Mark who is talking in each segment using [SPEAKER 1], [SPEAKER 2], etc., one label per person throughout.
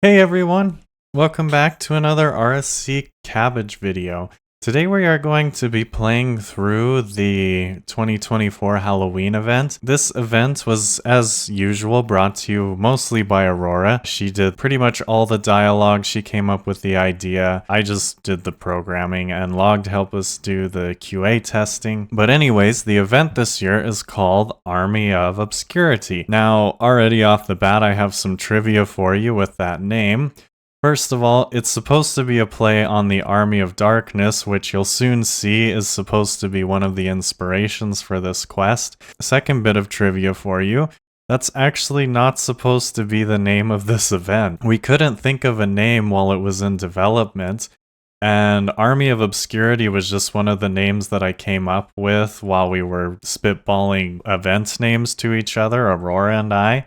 [SPEAKER 1] Hey everyone, welcome back to another RSC Cabbage video. Today we are going to be playing through the 2024 Halloween event. This event was, as usual, brought to you mostly by Aurora. She did pretty much all the dialogue, she came up with the idea. I just did the programming and Logged helped us do the QA testing. But anyways, the event this year is called Army of Obscurity. Now, already off the bat, I have some trivia for you with that name. First of all, it's supposed to be a play on the Army of Darkness, which you'll soon see is supposed to be one of the inspirations for this quest. Second bit of trivia for you, that's actually not supposed to be the name of this event. We couldn't think of a name while it was in development, and Army of Obscurity was just one of the names that I came up with while we were spitballing event names to each other, Aurora and I.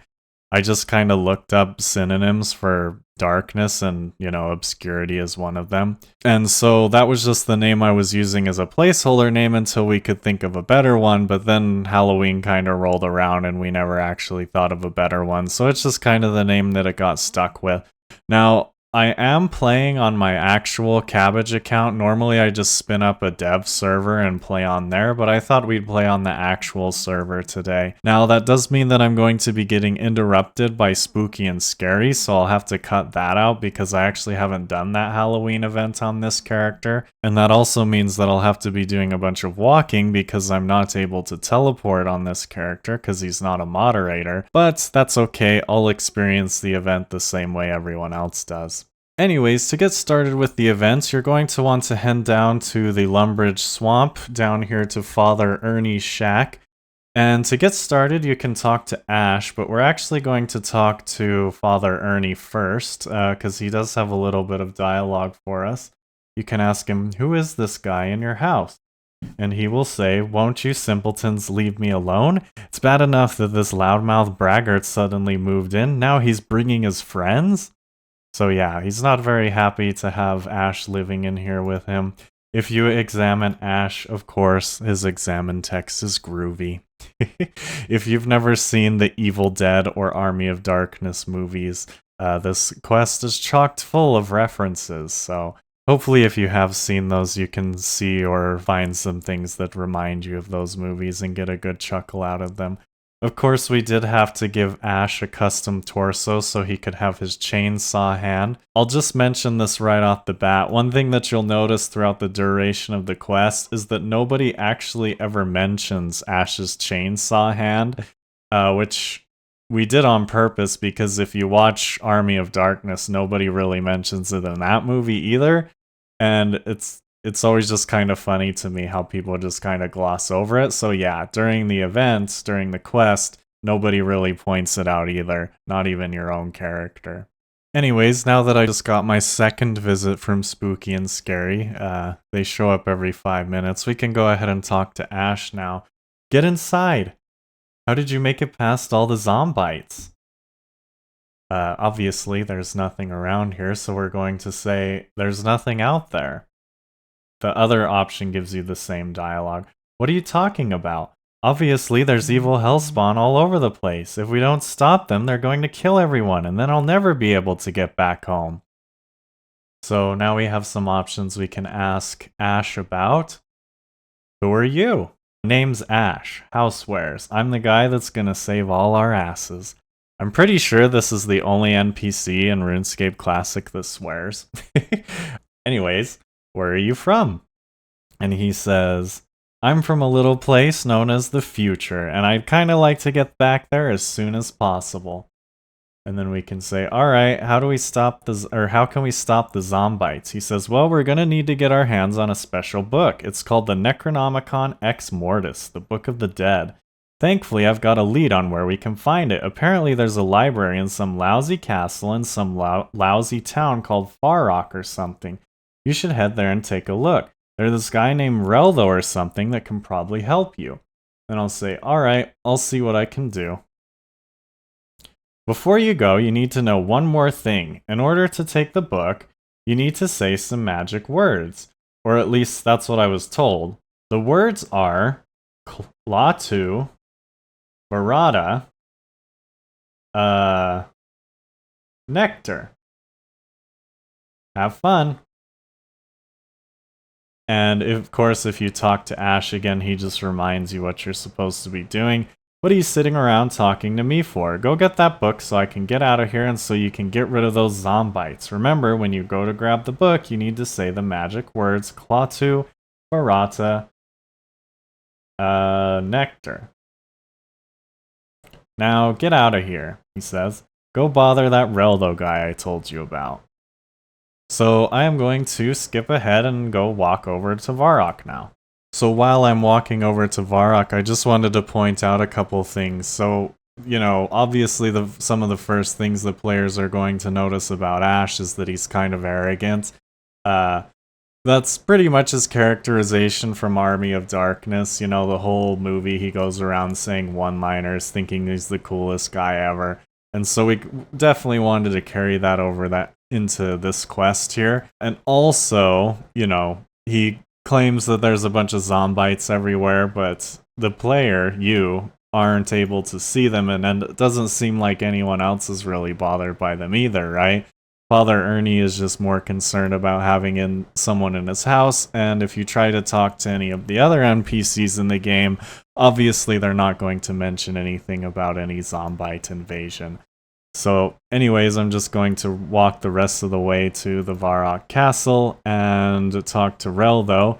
[SPEAKER 1] I just kind of looked up synonyms for darkness and, obscurity is one of them. And so that was just the name I was using as a placeholder name until we could think of a better one, but then Halloween kind of rolled around and we never actually thought of a better one. So it's just kind of the name that it got stuck with. Now, I am playing on my actual Cabbage account. Normally I just spin up a dev server and play on there, but I thought we'd play on the actual server today. Now that does mean that I'm going to be getting interrupted by Spooky and Scary, so I'll have to cut that out because I actually haven't done that Halloween event on this character. And that also means that I'll have to be doing a bunch of walking because I'm not able to teleport on this character because he's not a moderator. But that's okay, I'll experience the event the same way everyone else does. Anyways, to get started with the events, you're going to want to head down to the Lumbridge Swamp, down here to Father Ernie's shack. And to get started, you can talk to Ash, but we're actually going to talk to Father Ernie first, because he does have a little bit of dialogue for us. You can ask him, "Who is this guy in your house?" And he will say, "Won't you simpletons leave me alone? It's bad enough that this loudmouth braggart suddenly moved in, now he's bringing his friends?" So yeah, he's not very happy to have Ash living in here with him. If you examine Ash, of course, his examine text is groovy. If you've never seen the Evil Dead or Army of Darkness movies, this quest is chocked full of references, so hopefully if you have seen those, you can see or find some things that remind you of those movies and get a good chuckle out of them. Of course, we did have to give Ash a custom torso so he could have his chainsaw hand. I'll just mention this right off the bat. One thing that you'll notice throughout the duration of the quest is that nobody actually ever mentions Ash's chainsaw hand, which we did on purpose because if you watch Army of Darkness, nobody really mentions it in that movie either. And it's always just kind of funny to me how people just kind of gloss over it. So yeah, during the events, during the quest, nobody really points it out either, not even your own character. Anyways, now that I just got my second visit from Spooky and Scary, they show up every 5 minutes, we can go ahead and talk to Ash now. Get inside! How did you make it past all the zombites? Obviously, there's nothing around here, so we're going to say, there's nothing out there. The other option gives you the same dialogue. What are you talking about? Obviously, there's evil hellspawn all over the place. If we don't stop them, they're going to kill everyone, and then I'll never be able to get back home. So now we have some options we can ask Ash about. Who are you? Name's Ash. Housewares. I'm the guy that's gonna save all our asses. I'm pretty sure this is the only NPC in RuneScape Classic that swears. Anyways, where are you from? And he says, I'm from a little place known as the future, and I'd kind of like to get back there as soon as possible. And then we can say, alright, how can we stop the zombites? He says, well, we're gonna need to get our hands on a special book. It's called the Necronomicon Ex Mortis, the Book of the Dead. Thankfully, I've got a lead on where we can find it. Apparently, there's a library in some lousy castle in some lousy town called Far Rock or something. You should head there and take a look. There's this guy named Reltho or something that can probably help you. Then I'll say, alright, I'll see what I can do. Before you go, you need to know one more thing. In order to take the book, you need to say some magic words. Or at least that's what I was told. The words are Klaatu, Barada, Nectar. Have fun. And of course, if you talk to Ash again, he just reminds you what you're supposed to be doing. What are you sitting around talking to me for? Go get that book so I can get out of here and so you can get rid of those zombites. Remember, when you go to grab the book, you need to say the magic words Klaatu, Barata, Nectar. Now get out of here, he says. Go bother that Reldo guy I told you about. So I am going to skip ahead and go walk over to Varrock now. So while I'm walking over to Varrock, I just wanted to point out a couple things. So, you know, obviously some of the first things the players are going to notice about Ash is that he's kind of arrogant. That's pretty much his characterization from Army of Darkness. You know, the whole movie he goes around saying one-liners, thinking he's the coolest guy ever. And so we definitely wanted to carry that over into this quest here. And also, you know, he claims that there's a bunch of zombites everywhere, but the player, you, aren't able to see them, and it doesn't seem like anyone else is really bothered by them either, right? Father Ernie is just more concerned about having someone in his house, and if you try to talk to any of the other NPCs in the game, obviously they're not going to mention anything about any zombite invasion. So anyways, I'm just going to walk the rest of the way to the Varrock Castle and talk to Reldo.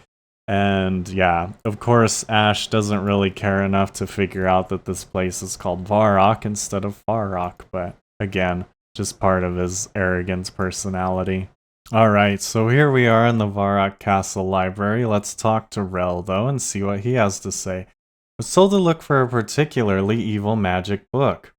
[SPEAKER 1] And yeah, of course, Ash doesn't really care enough to figure out that this place is called Varrock instead of Farrock, but again, just part of his arrogant personality. Alright, so here we are in the Varrock Castle Library. Let's talk to Reldo and see what he has to say. I was told to look for a particularly evil magic book.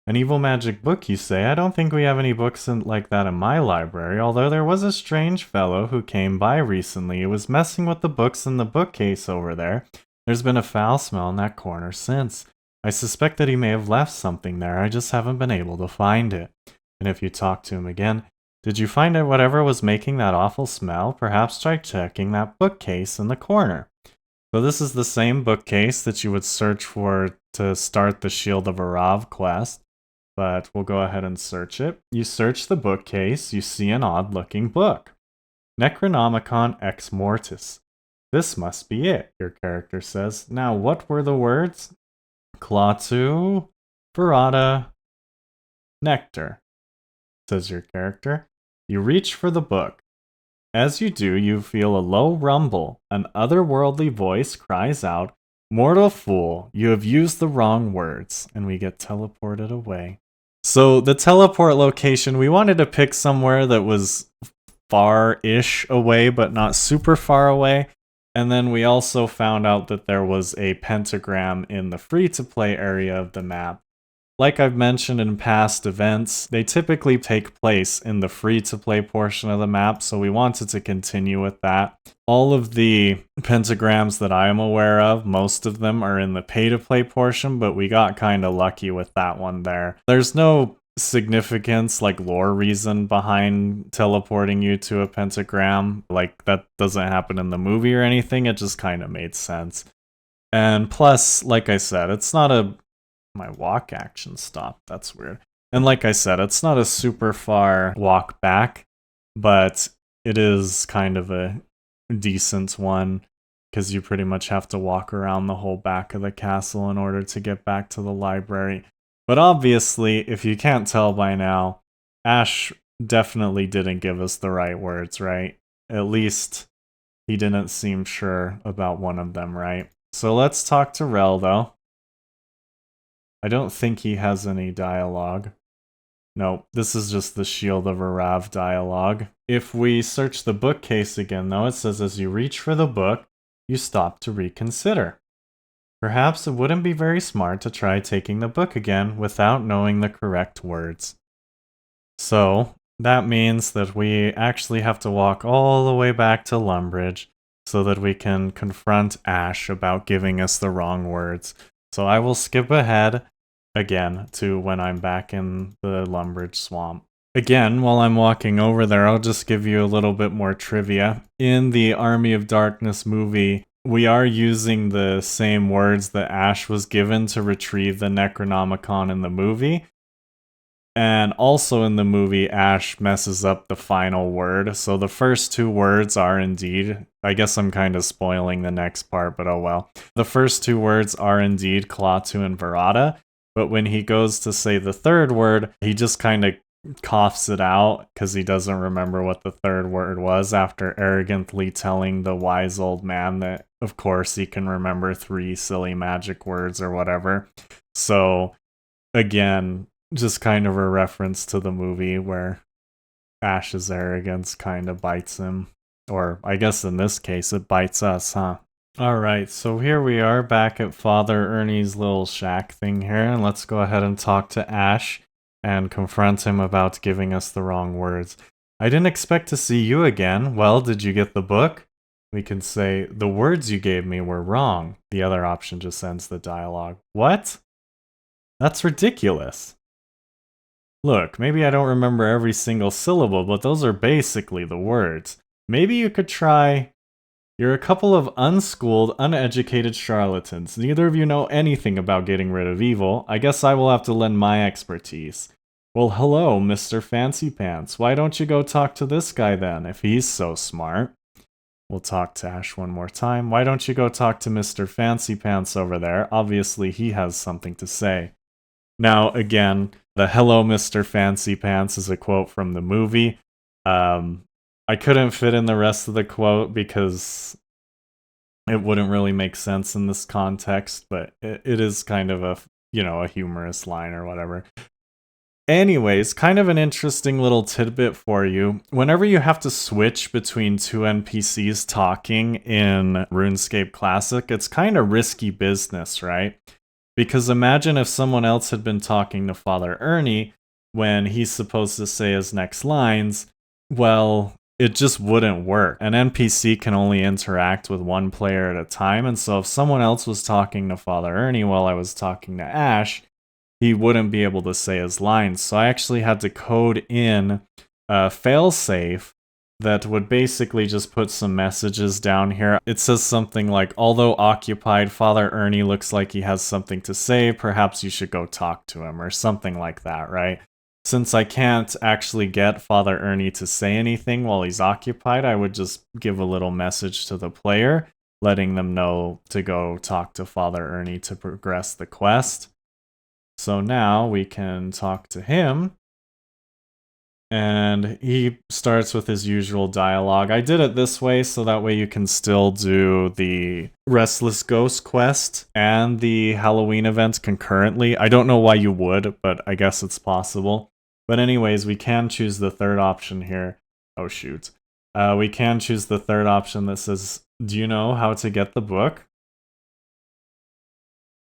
[SPEAKER 1] An evil magic book, you say? I don't think we have any books like that in my library, although there was a strange fellow who came by recently. He was messing with the books in the bookcase over there. There's been a foul smell in that corner since. I suspect that he may have left something there, I just haven't been able to find it. And if you talk to him again, did you find out whatever was making that awful smell? Perhaps try checking that bookcase in the corner. So this is the same bookcase that you would search for to start the Shield of Arav quest. But we'll go ahead and search it. You search the bookcase, you see an odd-looking book. Necronomicon Ex Mortis. This must be it, your character says. Now, what were the words? Klaatu, Barata, Nectar, says your character. You reach for the book. As you do, you feel a low rumble. An otherworldly voice cries out, "Mortal fool, you have used the wrong words," and we get teleported away. So the teleport location, we wanted to pick somewhere that was far-ish away, but not super far away. And then we also found out that there was a pentagram in the free-to-play area of the map. Like I've mentioned in past events, they typically take place in the free-to-play portion of the map, so we wanted to continue with that. All of the pentagrams that I am aware of, most of them are in the pay-to-play portion, but we got kind of lucky with that one there. There's no significance, like lore reason behind teleporting you to a pentagram. Like, that doesn't happen in the movie or anything, it just kind of made sense. And plus, like I said, it's not a... My walk action stopped. That's weird. And like I said, it's not a super far walk back, but it is kind of a decent one because you pretty much have to walk around the whole back of the castle in order to get back to the library. But obviously, if you can't tell by now, Ash definitely didn't give us the right words, right? At least he didn't seem sure about one of them, right? So let's talk to Reldo. I don't think he has any dialogue. No, this is just the Shield of Arav dialogue. If we search the bookcase again, though, it says as you reach for the book, you stop to reconsider. Perhaps it wouldn't be very smart to try taking the book again without knowing the correct words. So, that means that we actually have to walk all the way back to Lumbridge so that we can confront Ash about giving us the wrong words. So I will skip ahead again to when I'm back in the Lumbridge Swamp. Again, while I'm walking over there, I'll just give you a little bit more trivia. In the Army of Darkness movie, we are using the same words that Ash was given to retrieve the Necronomicon in the movie. And also in the movie, Ash messes up the final word. So the first two words are indeed, I guess I'm kind of spoiling the next part, but oh well. The first two words are indeed Klaatu and Verata. But when he goes to say the third word, he just kind of coughs it out because he doesn't remember what the third word was after arrogantly telling the wise old man that, of course, he can remember 3 silly magic words or whatever. So, again, just kind of a reference to the movie where Ash's arrogance kind of bites him. Or I guess in this case, it bites us, huh? Alright, so here we are back at Father Ernie's little shack thing here, and let's go ahead and talk to Ash and confront him about giving us the wrong words. I didn't expect to see you again. Well, did you get the book? We can say, the words you gave me were wrong. The other option just ends the dialogue. What? That's ridiculous. Look, maybe I don't remember every single syllable, but those are basically the words. Maybe you could try... You're a couple of unschooled, uneducated charlatans. Neither of you know anything about getting rid of evil. I guess I will have to lend my expertise. Well, hello, Mr. Fancy Pants. Why don't you go talk to this guy then, if he's so smart? We'll talk to Ash one more time. Why don't you go talk to Mr. Fancy Pants over there? Obviously, he has something to say. Now, again, the hello, Mr. Fancy Pants is a quote from the movie. I couldn't fit in the rest of the quote because it wouldn't really make sense in this context, but it is kind of a humorous line or whatever. Anyways, kind of an interesting little tidbit for you. Whenever you have to switch between 2 NPCs talking in RuneScape Classic, it's kind of risky business, right? Because imagine if someone else had been talking to Father Ernie when he's supposed to say his next lines, well, it just wouldn't work. An NPC can only interact with one player at a time, and so if someone else was talking to Father Ernie while I was talking to Ash, he wouldn't be able to say his lines. So I actually had to code in a failsafe that would basically just put some messages down here. It says something like, although occupied, Father Ernie looks like he has something to say, perhaps you should go talk to him, or something like that, right? Since I can't actually get Father Ernie to say anything while he's occupied, I would just give a little message to the player, letting them know to go talk to Father Ernie to progress the quest. So now we can talk to him. And he starts with his usual dialogue. I did it this way so that way you can still do the Restless Ghost quest and the Halloween event concurrently. I don't know why you would, but I guess it's possible. But anyways, we can choose the third option here. Oh shoot. We can choose the third option that says, do you know how to get the book?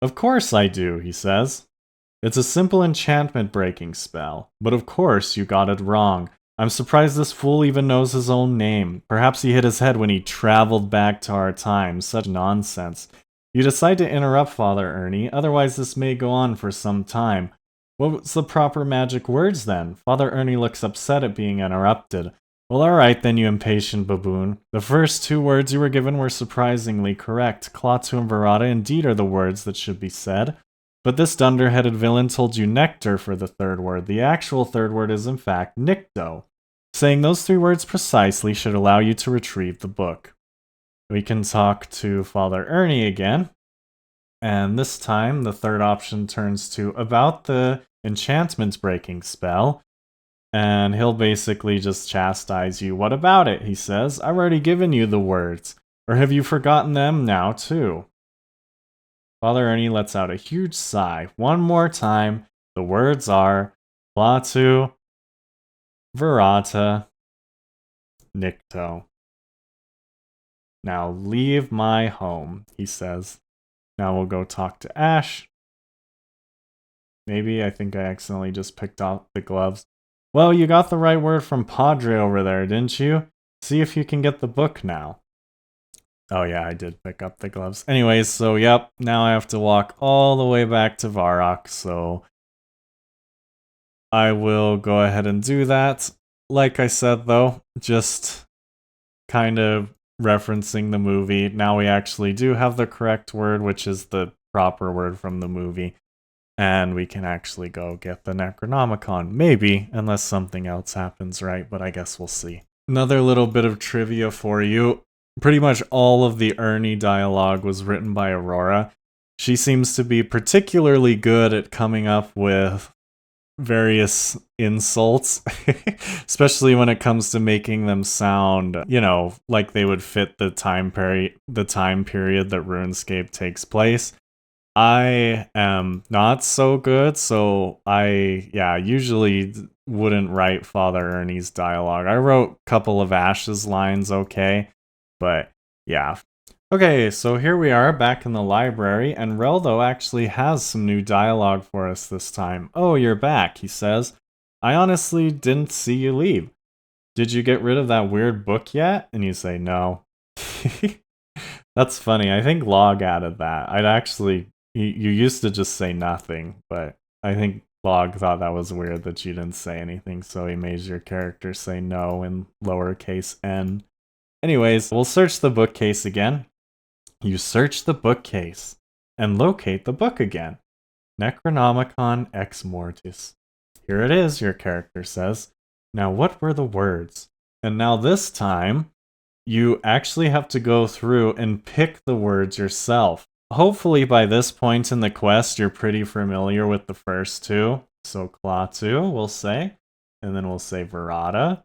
[SPEAKER 1] Of course I do, he says. It's a simple enchantment-breaking spell, but of course you got it wrong. I'm surprised this fool even knows his own name. Perhaps he hit his head when he traveled back to our time. Such nonsense. You decide to interrupt Father Ernie, otherwise this may go on for some time. What's the proper magic words then? Father Ernie looks upset at being interrupted. Well, alright then, you impatient baboon. The first 2 words you were given were surprisingly correct. Klaatu and Verata indeed are the words that should be said. But this dunderheaded villain told you nectar for the third word. The actual third word is in fact Nicto. Saying those 3 words precisely should allow you to retrieve the book. We can talk to Father Ernie again. And this time, the third option turns to about the enchantment breaking spell. And he'll basically just chastise you. What about it? He says. I've already given you the words. Or have you forgotten them now too? Father Ernie lets out a huge sigh. One more time, the words are Klaatu, Verata, Nicto. Now leave my home, he says. Now we'll go talk to Ash. Maybe, I think I accidentally just picked off the gloves. Well, you got the right word from Padre over there, didn't you? See if you can get the book now. Oh yeah, I did pick up the gloves. Anyways, so yep, now I have to walk all the way back to Varrock, so I will go ahead and do that. Like I said though, just kind of referencing the movie. Now we actually do have the correct word, which is the proper word from the movie. and we can actually go get the Necronomicon. Maybe, unless something else happens, right? But I guess we'll see. Another little bit of trivia for you. Pretty much all of the Ernie dialogue was written by Aurora. She seems to be particularly good at coming up with various insults, especially when it comes to making them sound, like they would fit the time period that RuneScape takes place. I am not so good, so I usually wouldn't write Father Ernie's dialogue. I wrote a couple of Ash's lines okay, but yeah. Okay, so here we are back in the library, and Reldo actually has some new dialogue for us this time. Oh, you're back, he says. I honestly didn't see you leave. Did you get rid of that weird book yet? And you say no. That's funny. I think Log added that. You used to just say nothing, but I think Log thought that was weird that you didn't say anything, so he made your character say no in lowercase n. Anyways, we'll search the bookcase again. You search the bookcase and locate the book again. Necronomicon Ex Mortis. Here it is, your character says. Now what were the words? And now this time, you actually have to go through and pick the words yourself. Hopefully by this point in the quest, you're pretty familiar with the first two. So Klaatu, we'll say. And then we'll say Verada.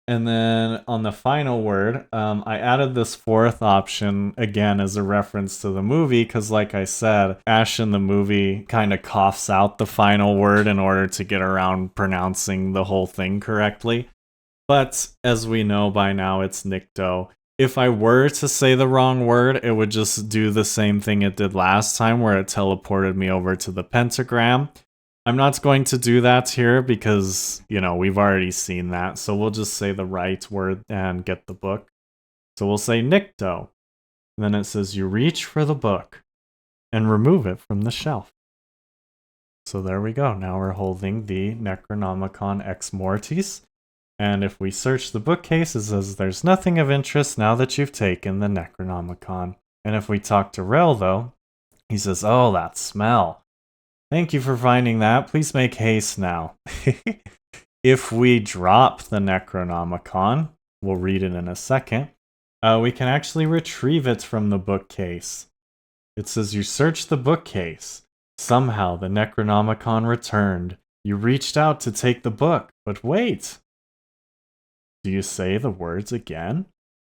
[SPEAKER 1] And then on the final word, I added this fourth option again as a reference to the movie because, like I said, Ash in the movie kind of coughs out the final word in order to get around pronouncing the whole thing correctly. But as we know by now, it's Nikto. If I were to say the wrong word, it would just do the same thing it did last time where it teleported me over to the pentagram. I'm not going to do that here because, we've already seen that. So we'll just say the right word and get the book. So we'll say Nikto. And then it says you reach for the book and remove it from the shelf. So there we go. Now we're holding the Necronomicon Ex Mortis. And if we search the bookcase, it says there's nothing of interest now that you've taken the Necronomicon. And if we talk to Reldo, he says, oh, that smell. Thank you for finding that. Please make haste now. If we drop the Necronomicon, we'll read it in a second, we can actually retrieve it from the bookcase. It says you searched the bookcase. Somehow the Necronomicon returned. You reached out to take the book, but wait. Do you say the words again?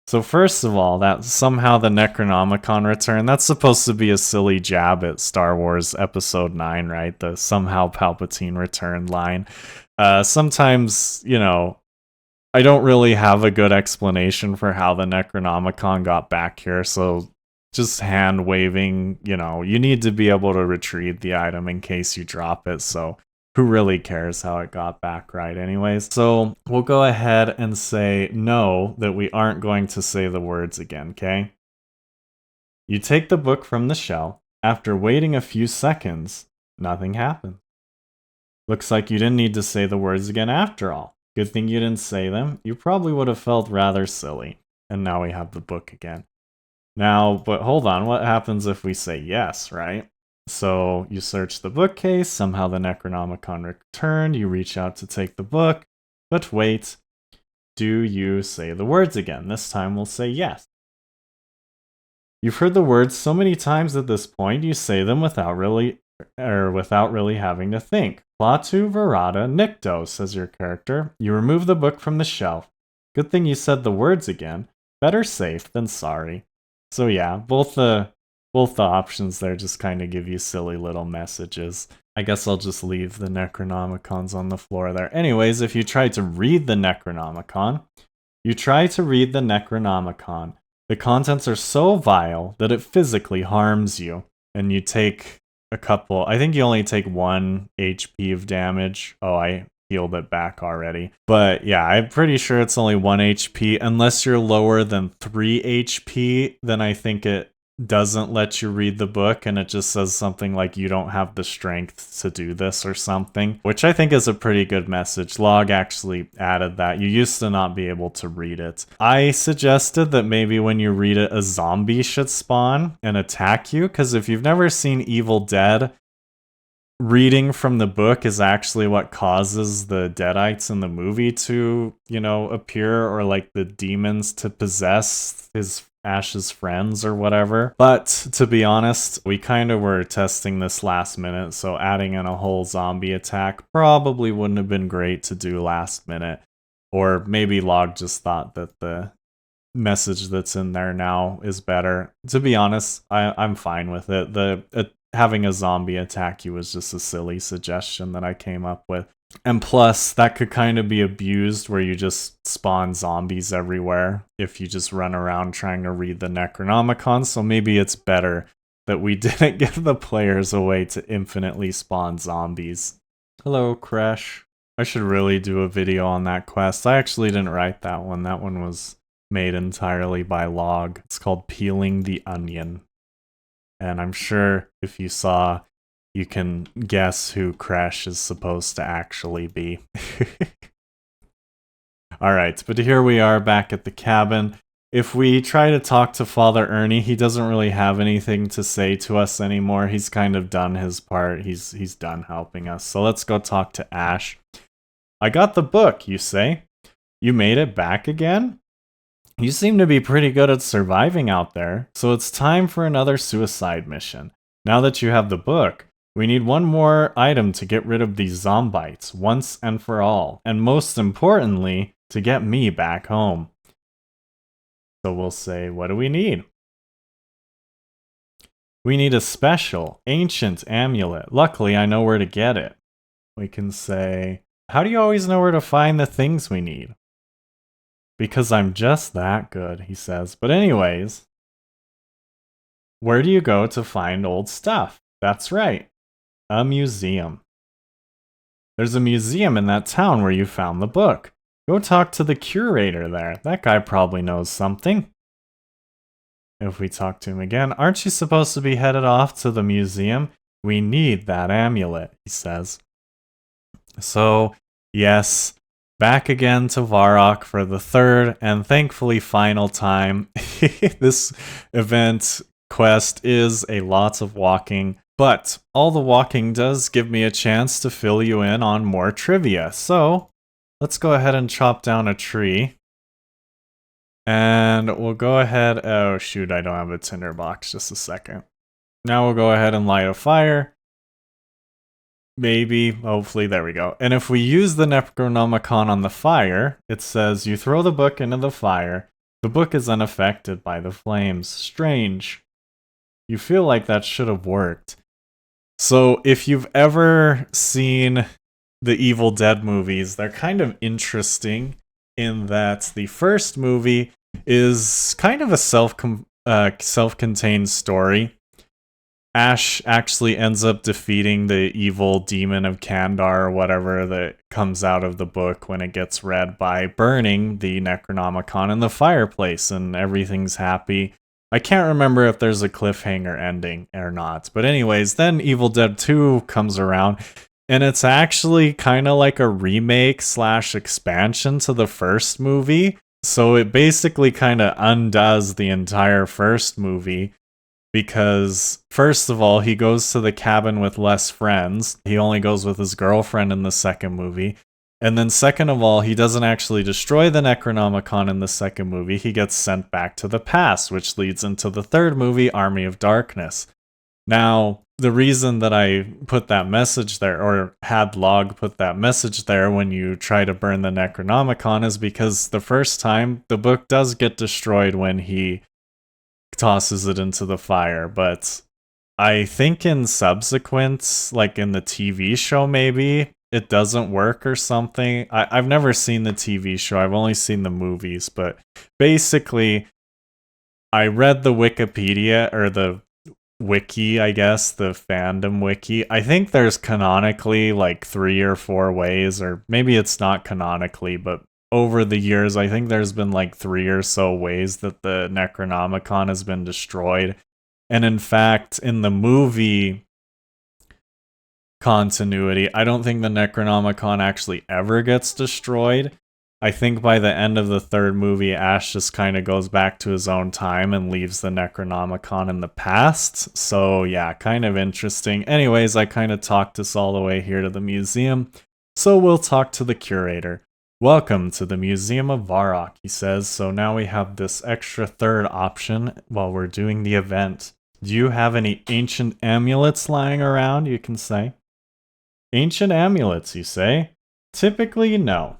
[SPEAKER 1] So first of all, that somehow the Necronomicon returned, that's supposed to be a silly jab at Star Wars Episode 9, right? The somehow Palpatine returned line. Sometimes, I don't really have a good explanation for how the Necronomicon got back here, so just hand waving, you need to be able to retrieve the item in case you drop it, so who really cares how it got back, right? Anyways, so we'll go ahead and say no, that we aren't going to say the words again, okay? You take the book from the shelf. After waiting a few seconds, nothing happened. Looks like you didn't need to say the words again after all. Good thing you didn't say them. You probably would have felt rather silly. And now we have the book again. Now, but hold on, what happens if we say yes, right? So you search the bookcase, somehow the Necronomicon returned, you reach out to take the book, but wait, do you say the words again? This time we'll say yes. You've heard the words so many times at this point, you say them without really having to think. Klaatu, Verada, Nikto, says your character. You remove the book from the shelf. Good thing you said the words again. Better safe than sorry. So yeah, both the options there just kind of give you silly little messages. I guess I'll just leave the Necronomicons on the floor there. Anyways, if you try to read the Necronomicon, the contents are so vile that it physically harms you. And you take I think you only take 1 HP of damage. Oh, I healed it back already. But yeah, I'm pretty sure it's only 1 HP. Unless you're lower than 3 HP, then I think it doesn't let you read the book and it just says something like you don't have the strength to do this or something, which I think is a pretty good message. Log actually added that. You used to not be able to read it. I suggested that maybe when you read it, a zombie should spawn and attack you, because if you've never seen Evil Dead, reading from the book is actually what causes the Deadites in the movie to, appear, or like the demons to possess Ash's friends or whatever. But to be honest, we kind of were testing this last minute, so adding in a whole zombie attack probably wouldn't have been great to do last minute. Or maybe Log just thought that the message that's in there now is better. To be honest, I'm fine with it. Having a zombie attack you was just a silly suggestion that I came up with. And plus, that could kind of be abused where you just spawn zombies everywhere if you just run around trying to read the Necronomicon. So maybe it's better that we didn't give the players a way to infinitely spawn zombies. Hello, Crash. I should really do a video on that quest. I actually didn't write that one. That one was made entirely by Log. It's called Peeling the Onion. And I'm sure if you saw, you can guess who Crash is supposed to actually be. Alright, but here we are back at the cabin. If we try to talk to Father Ernie, he doesn't really have anything to say to us anymore. He's kind of done his part. He's done helping us. So let's go talk to Ash. I got the book, you say? You made it back again? You seem to be pretty good at surviving out there, so it's time for another suicide mission. Now that you have the book, we need one more item to get rid of these zombites once and for all, and most importantly, to get me back home. So we'll say, what do we need? We need a special, ancient amulet. Luckily, I know where to get it. We can say, how do you always know where to find the things we need? Because I'm just that good, he says. But anyways, where do you go to find old stuff? That's right, a museum. There's a museum in that town where you found the book. Go talk to the curator there. That guy probably knows something. If we talk to him again, aren't you supposed to be headed off to the museum? We need that amulet, he says. So, yes, back again to Varrock for the third and thankfully final time. This event quest is a lot of walking, but all the walking does give me a chance to fill you in on more trivia. So let's go ahead and chop down a tree. And we'll go ahead... Oh shoot, I don't have a tinderbox. Just a second. Now we'll go ahead and light a fire. Maybe, hopefully, there we go. And if we use the Necronomicon on the fire, it says you throw the book into the fire. The book is unaffected by the flames. Strange. You feel like that should have worked. So if you've ever seen the Evil Dead movies, they're kind of interesting in that the first movie is kind of a self-contained story. Ash actually ends up defeating the evil demon of Kandar or whatever that comes out of the book when it gets read by burning the Necronomicon in the fireplace, and everything's happy. I can't remember if there's a cliffhanger ending or not. But anyways, then Evil Dead 2 comes around, and it's actually kind of like a remake / expansion to the first movie. So it basically kind of undoes the entire first movie. Because, first of all, he goes to the cabin with less friends. He only goes with his girlfriend in the second movie. And then second of all, he doesn't actually destroy the Necronomicon in the second movie. He gets sent back to the past, which leads into the third movie, Army of Darkness. Now, the reason that I put that message there, or had Log put that message there when you try to burn the Necronomicon, is because the first time, the book does get destroyed when he tosses it into the fire, but I think in subsequent, like in the TV show maybe, it doesn't work or something. I've never seen the TV show, I've only seen the movies, but basically, I read the Wikipedia, or the wiki, I guess, the fandom wiki. I think there's canonically like 3 or 4 ways, or maybe it's not canonically, but over the years, I think there's been like 3 or so ways that the Necronomicon has been destroyed. And in fact, in the movie continuity, I don't think the Necronomicon actually ever gets destroyed. I think by the end of the third movie, Ash just kind of goes back to his own time and leaves the Necronomicon in the past. So yeah, kind of interesting. Anyways, I kind of talked us all the way here to the museum. So we'll talk to the curator. Welcome to the Museum of Varrock, he says. So now we have this extra third option while we're doing the event. Do you have any ancient amulets lying around, you can say? Ancient amulets, you say? Typically, no.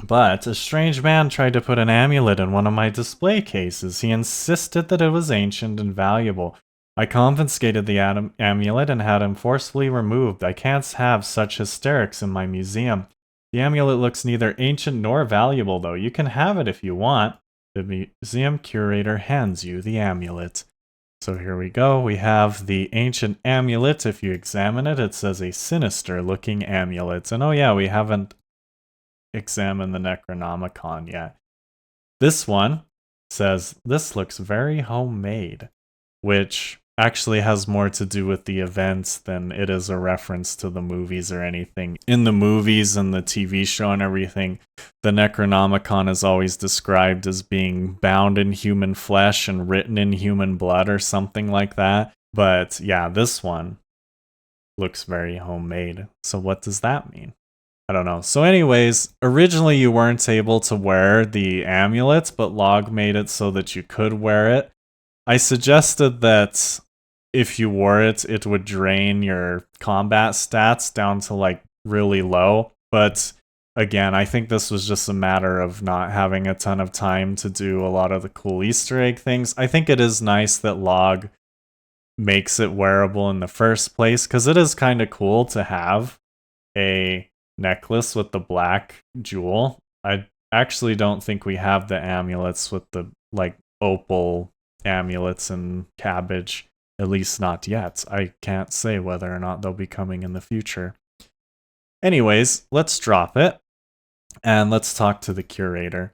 [SPEAKER 1] But a strange man tried to put an amulet in one of my display cases. He insisted that it was ancient and valuable. I confiscated the amulet and had him forcefully removed. I can't have such hysterics in my museum. The amulet looks neither ancient nor valuable, though. You can have it if you want. The museum curator hands you the amulet. So here we go. We have the ancient amulet. If you examine it, it says a sinister-looking amulet. And oh yeah, we haven't examined the Necronomicon yet. This one says, this looks very homemade, which actually has more to do with the events than it is a reference to the movies or anything. In the movies and the TV show and everything, the Necronomicon is always described as being bound in human flesh and written in human blood or something like that. But yeah, this one looks very homemade. So what does that mean? I don't know. So anyways, originally you weren't able to wear the amulets, but Log made it so that you could wear it. I suggested that if you wore it, it would drain your combat stats down to like really low. But again, I think this was just a matter of not having a ton of time to do a lot of the cool Easter egg things. I think it is nice that Log makes it wearable in the first place, because it is kind of cool to have a necklace with the black jewel. I actually don't think we have the amulets with the like opal amulets and Cabbage. At least not yet. I can't say whether or not they'll be coming in the future. Anyways, let's drop it. And let's talk to the curator.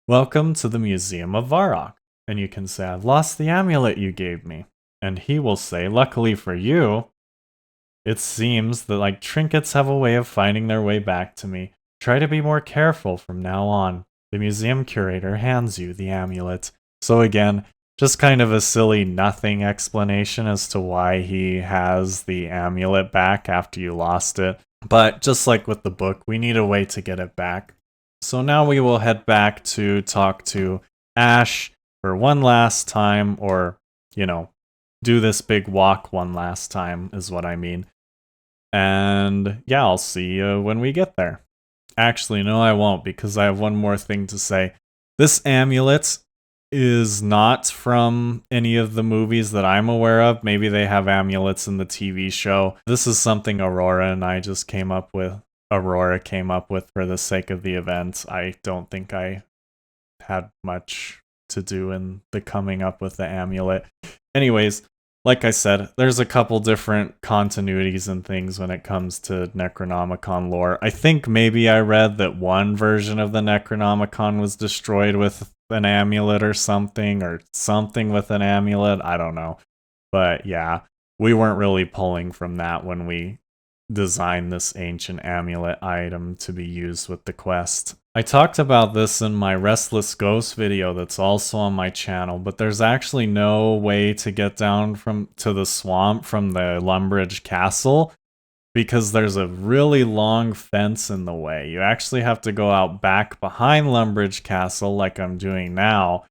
[SPEAKER 1] Welcome to the Museum of Varrock. And you can say, I've lost the amulet you gave me. And he will say, luckily for you, it seems that like trinkets have a way of finding their way back to me. Try to be more careful from now on. The museum curator hands you the amulet. So again, just kind of a silly nothing explanation as to why he has the amulet back after you lost it. But just like with the book, we need a way to get it back. So now we will head back to talk to Ash for one last time, or, you know, do this big walk one last time is what I mean. And yeah, I'll see you when we get there. Actually, no, I won't, because I have one more thing to say. This amulet is not from any of the movies that I'm aware of. Maybe they have amulets in the TV show. This is something Aurora and I just came up with. Aurora came up with for the sake of the event. I don't think I had much to do in the coming up with the amulet. Anyways, like I said, there's a couple different continuities and things when it comes to Necronomicon lore. I think maybe I read that one version of the Necronomicon was destroyed with an amulet or something with an amulet. I don't know. But yeah, we weren't really pulling from that when we designed this ancient amulet item to be used with the quest. I talked about this in my Restless Ghost video that's also on my channel, but there's actually no way to get down to the swamp from the Lumbridge Castle because there's a really long fence in the way. You actually have to go out back behind Lumbridge Castle like I'm doing now,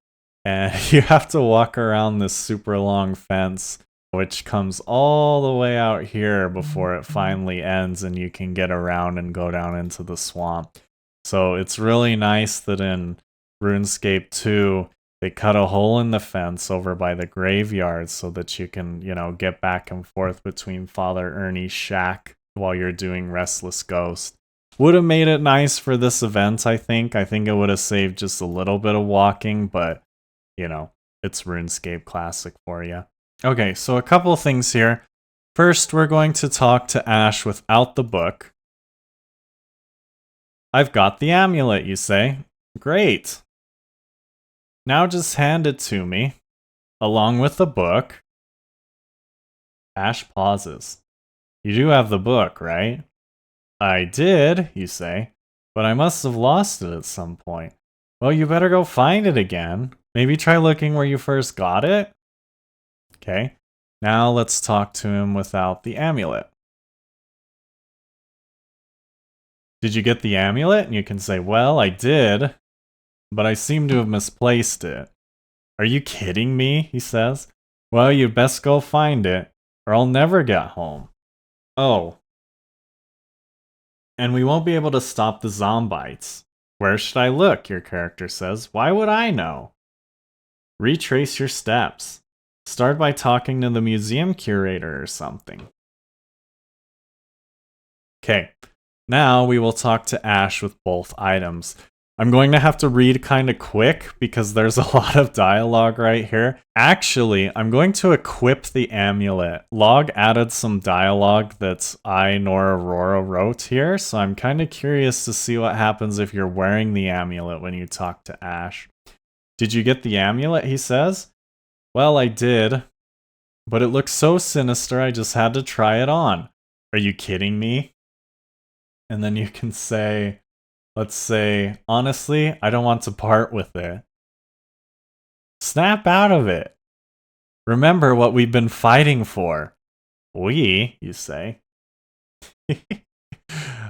[SPEAKER 1] and you have to walk around this super long fence, which comes all the way out here before it finally ends and you can get around and go down into the swamp. So it's really nice that in RuneScape 2, they cut a hole in the fence over by the graveyard so that you can, you know, get back and forth between Father Ernie's shack while you're doing Restless Ghost. Would have made it nice for this event, I think. I think it would have saved just a little bit of walking, but, you know, it's RuneScape Classic for you. Okay, so a couple things here. First, we're going to talk to Ash without the book. I've got the amulet, you say. Great. Now just hand it to me, along with the book. Ash pauses. You do have the book, right? I did, you say. but I must have lost it at some point. Well, you better go find it again. Maybe try looking where you first got it. Okay, now let's talk to him without the amulet. Did you get the amulet? And you can say, well, I did, but I seem to have misplaced it. Are you kidding me? He says. Well, you'd best go find it, or I'll never get home. Oh. And we won't be able to stop the zombites. Where should I look? Your character says. Why would I know? Retrace your steps. Start by talking to the museum curator or something. Okay, now we will talk to Ash with both items. I'm going to have to read kind of quick because there's a lot of dialogue right here. Actually, I'm going to equip the amulet. Log added some dialogue that I nor Aurora wrote here, so I'm kind of curious to see what happens if you're wearing the amulet when you talk to Ash. Did you get the amulet, he says? Well, I did, but it looks so sinister I just had to try it on. Are you kidding me? And then you can say, let's say, honestly, I don't want to part with it. Snap out of it. Remember what we've been fighting for. We, you say.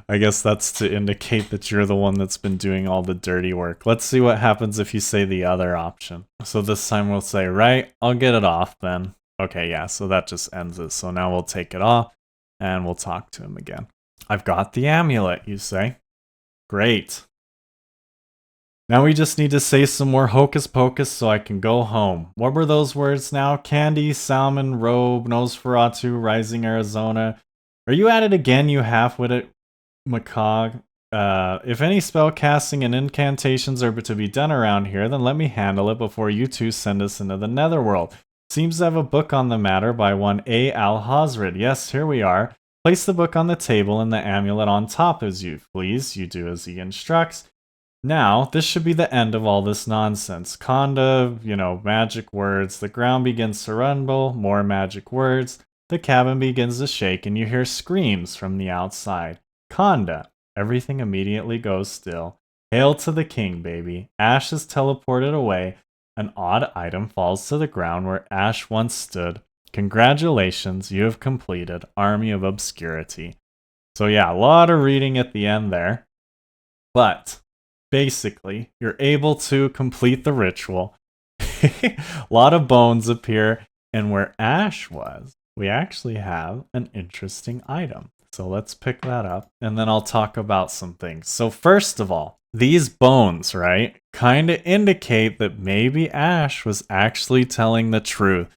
[SPEAKER 1] I guess that's to indicate that you're the one that's been doing all the dirty work. Let's see what happens if you say the other option. So this time we'll say, right, I'll get it off then. Okay, yeah, so that just ends it. So now we'll take it off and we'll talk to him again. I've got the amulet, you say. Great. Now we just need to say some more hocus pocus so I can go home. What were those words now? Candy, salmon, robe, Nosferatu, rising Arizona. Are you at it again, you half-witted macaw? If any spell casting and incantations are to be done around here, then let me handle it before you two send us into the netherworld. Seems to have a book on the matter by one A. Al-Hazred. Yes, here we are. Place the book on the table and the amulet on top as you please. You do as he instructs. Now, this should be the end of all this nonsense. Conda, magic words. The ground begins to rumble, more magic words. The cabin begins to shake and you hear screams from the outside. Conda. Everything immediately goes still. Hail to the king, baby. Ash is teleported away. An odd item falls to the ground where Ash once stood. Congratulations, you have completed Army of Obscurity. So yeah, a lot of reading at the end there. But basically, you're able to complete the ritual. A lot of bones appear, and where Ash was, we actually have an interesting item. So let's pick that up, and then I'll talk about some things. So first of all, these bones, right, kind of indicate that maybe Ash was actually telling the truth.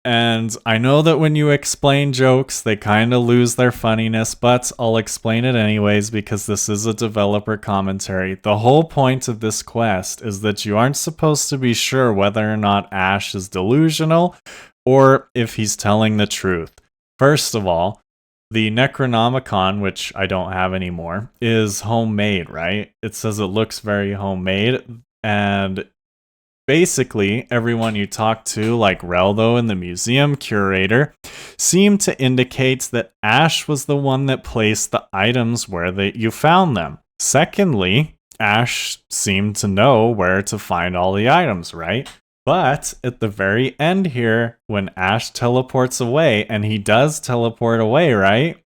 [SPEAKER 1] And I know that when you explain jokes, they kind of lose their funniness, but I'll explain it anyways because this is a developer commentary. The whole point of this quest is that you aren't supposed to be sure whether or not Ash is delusional or if he's telling the truth. First of all, the Necronomicon, which I don't have anymore, is homemade, right? It says it looks very homemade, and basically, everyone you talk to, like Reldo and the museum curator, seem to indicate that Ash was the one that placed the items where you found them. Secondly, Ash seemed to know where to find all the items, right? But at the very end here, when Ash teleports away, and he does teleport away, right?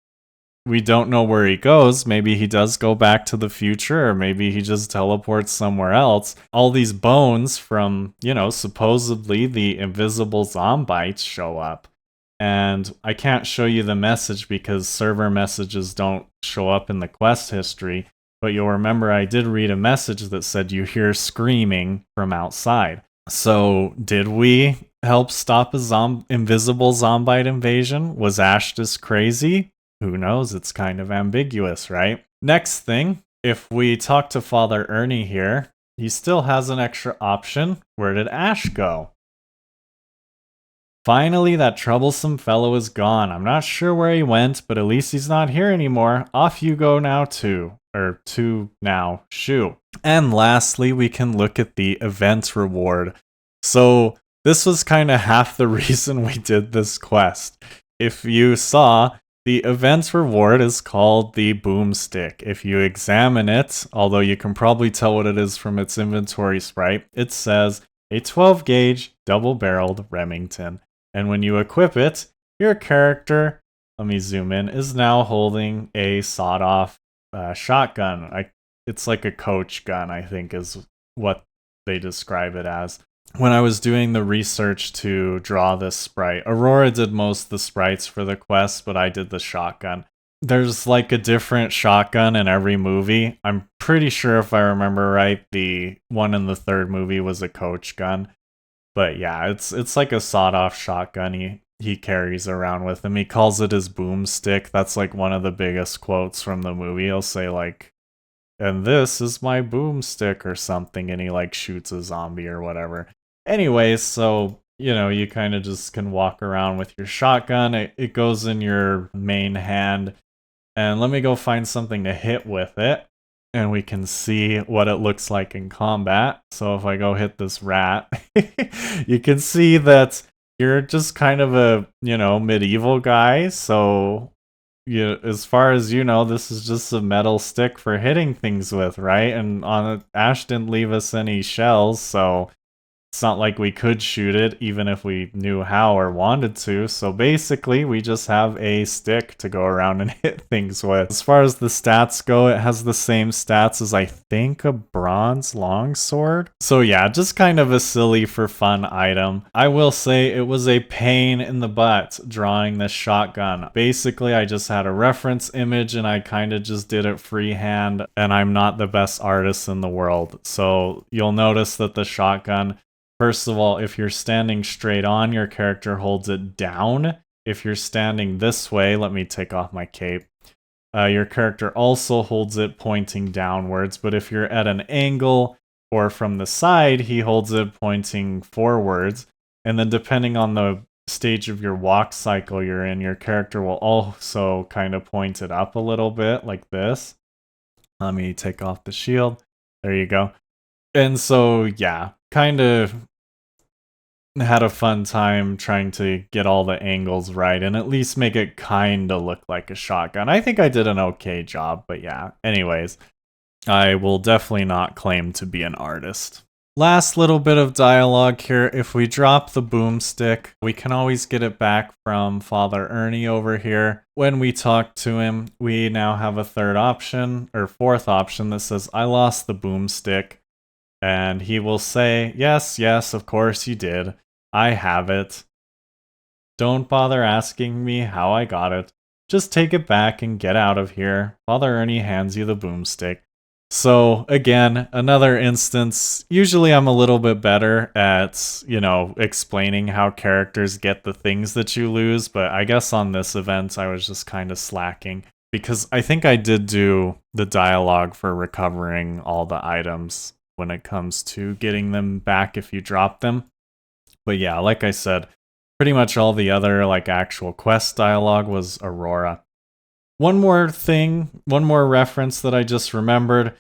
[SPEAKER 1] We don't know where he goes. Maybe he does go back to the future, or maybe he just teleports somewhere else. All these bones from, supposedly the invisible zombites show up. And I can't show you the message because server messages don't show up in the quest history. But you'll remember I did read a message that said you hear screaming from outside. So did we help stop a invisible zombite invasion? Was Ash just crazy? Who knows? It's kind of ambiguous, right? Next thing, if we talk to Father Ernie here, he still has an extra option. Where did Ash go? Finally, that troublesome fellow is gone. I'm not sure where he went, but at least he's not here anymore. Off you go now too. Or to now, shoo. And lastly, we can look at the event reward. So this was kind of half the reason we did this quest. If you saw, The event's reward is called the Boomstick. If you examine it, although you can probably tell what it is from its inventory sprite, it says a 12 gauge double-barreled Remington. And when you equip it, your character, let me zoom in, is now holding a sawed-off shotgun. It's like a coach gun, I think is what they describe it as. When I was doing the research to draw this sprite, Aurora did most of the sprites for the quest, but I did the shotgun. There's like a different shotgun in every movie. I'm pretty sure if I remember right, the one in the third movie was a coach gun. But yeah, it's like a sawed-off shotgun he carries around with him. He calls it his boomstick. That's like one of the biggest quotes from the movie. He'll say like, "And this is my boomstick," or something, and he like shoots a zombie or whatever. Anyways, so, you know, you kind of just can walk around with your shotgun. It goes in your main hand. And let me go find something to hit with it. And we can see what it looks like in combat. So if I go hit this rat, you can see that you're just kind of a, you know, medieval guy. So as far as you know, this is just a metal stick for hitting things with, right? And Ash didn't leave us any shells, so it's not like we could shoot it even if we knew how or wanted to. So basically, we just have a stick to go around and hit things with. As far as the stats go, it has the same stats as I think a bronze longsword. So yeah, just kind of a silly for fun item. I will say it was a pain in the butt drawing this shotgun. Basically, I just had a reference image and I kind of just did it freehand, and I'm not the best artist in the world. So you'll notice that the shotgun, first of all, if you're standing straight on, your character holds it down. If you're standing this way, let me take off my cape. Your character also holds it pointing downwards, but if you're at an angle or from the side, he holds it pointing forwards. And then depending on the stage of your walk cycle you're in, your character will also kind of point it up a little bit like this. Let me take off the shield. There you go. And so, yeah, kind of had a fun time trying to get all the angles right and at least make it kind of look like a shotgun. I think I did an okay job, but yeah. Anyways, I will definitely not claim to be an artist. Last little bit of dialogue here. If we drop the boomstick, we can always get it back from Father Ernie over here. When we talk to him, we now have a third option, or fourth option, that says, "I lost the boomstick." And he will say, "Yes, yes, of course you did. I have it. Don't bother asking me how I got it. Just take it back and get out of here." Father Ernie hands you the boomstick. So again, another instance. Usually I'm a little bit better at, you know, explaining how characters get the things that you lose, but I guess on this event I was just kind of slacking, because I think I did do the dialogue for recovering all the items when it comes to getting them back if you drop them. But yeah, like I said, pretty much all the other like actual quest dialogue was Aurora. One more thing, one more reference that I just remembered.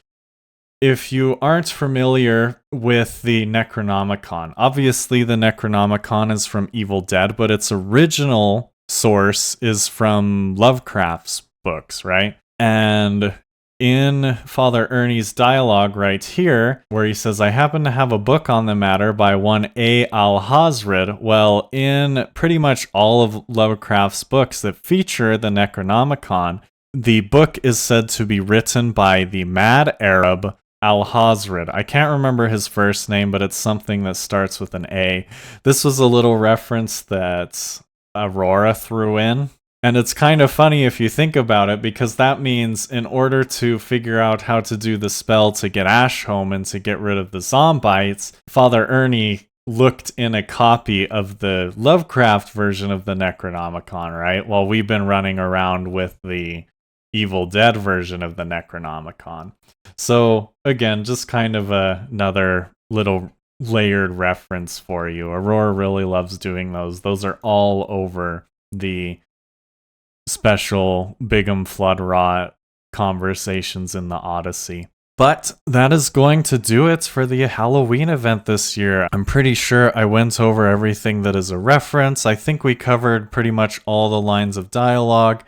[SPEAKER 1] If you aren't familiar with the Necronomicon, obviously the Necronomicon is from Evil Dead, but its original source is from Lovecraft's books, right? And in Father Ernie's dialogue right here, where he says, "I happen to have a book on the matter by one A. Alhazred." Well, in pretty much all of Lovecraft's books that feature the Necronomicon, the book is said to be written by the mad Arab Alhazred. I can't remember his first name, but it's something that starts with an A. This was a little reference that Aurora threw in. And it's kind of funny if you think about it, because that means in order to figure out how to do the spell to get Ash home and to get rid of the zombites, Father Ernie looked in a copy of the Lovecraft version of the Necronomicon, right? While we've been running around with the Evil Dead version of the Necronomicon. So again, just kind of another little layered reference for you. Aurora really loves doing those. Those are all over the special Bigham Flood Rot conversations in the Odyssey. But that is going to do it for the Halloween event this year. I'm pretty sure I went over everything that is a reference. I think we covered pretty much all the lines of dialogue.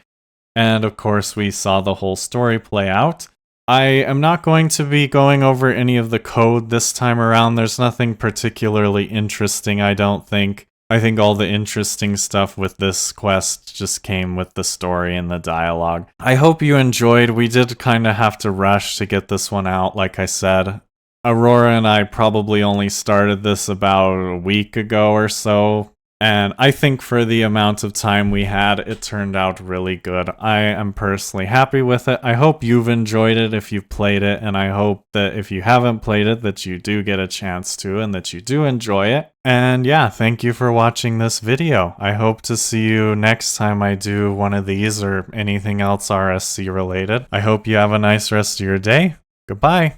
[SPEAKER 1] And of course, we saw the whole story play out. I am not going to be going over any of the code this time around. There's nothing particularly interesting, I don't think. I think all the interesting stuff with this quest just came with the story and the dialogue. I hope you enjoyed. We did kind of have to rush to get this one out, like I said. Aurora and I probably only started this about a week ago or so. And I think for the amount of time we had, it turned out really good. I am personally happy with it. I hope you've enjoyed it if you've played it, and I hope that if you haven't played it, that you do get a chance to, and that you do enjoy it. And yeah, thank you for watching this video. I hope to see you next time I do one of these or anything else RSC related. I hope you have a nice rest of your day. Goodbye.